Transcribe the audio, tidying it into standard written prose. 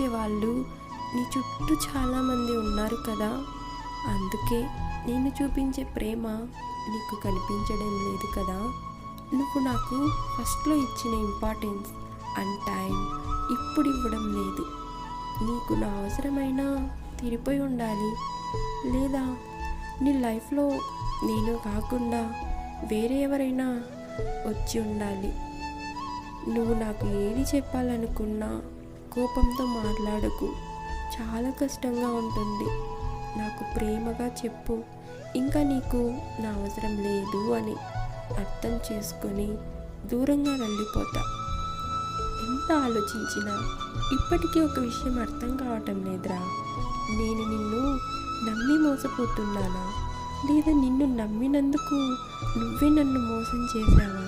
ప్రేమించే వాళ్ళు నీ చుట్టూ చాలామంది ఉన్నారు కదా. అందుకే నేను చూపించే ప్రేమ నీకు కనిపించడం లేదు కదా. నువ్వు నాకు ఫస్ట్లో ఇచ్చిన ఇంపార్టెన్స్ అండ్ టైం ఇప్పుడు ఇవ్వడం లేదు. నీకు నా అవసరమైనా తీరిపోయి ఉండాలి, లేదా నీ లైఫ్లో నేను కాకుండా వేరే ఎవరైనా వచ్చి ఉండాలి. నువ్వు నాకు ఏది చెప్పాలనుకున్నా కోపంతో మాట్లాడకు, చాలా కష్టంగా ఉంటుంది. నాకు ప్రేమగా చెప్పు, ఇంకా నీకు నా అవసరం లేదు అని అర్థం చేసుకొని దూరంగా వెళ్ళిపోతా. ఎంత ఆలోచించినా ఇప్పటికీ ఒక విషయం అర్థం కావటం లేదురా. నేను నిన్ను నమ్మి మోసపోతున్నానా, లేదా నిన్ను నమ్మినందుకు నువ్వే నన్ను మోసం చేశావా?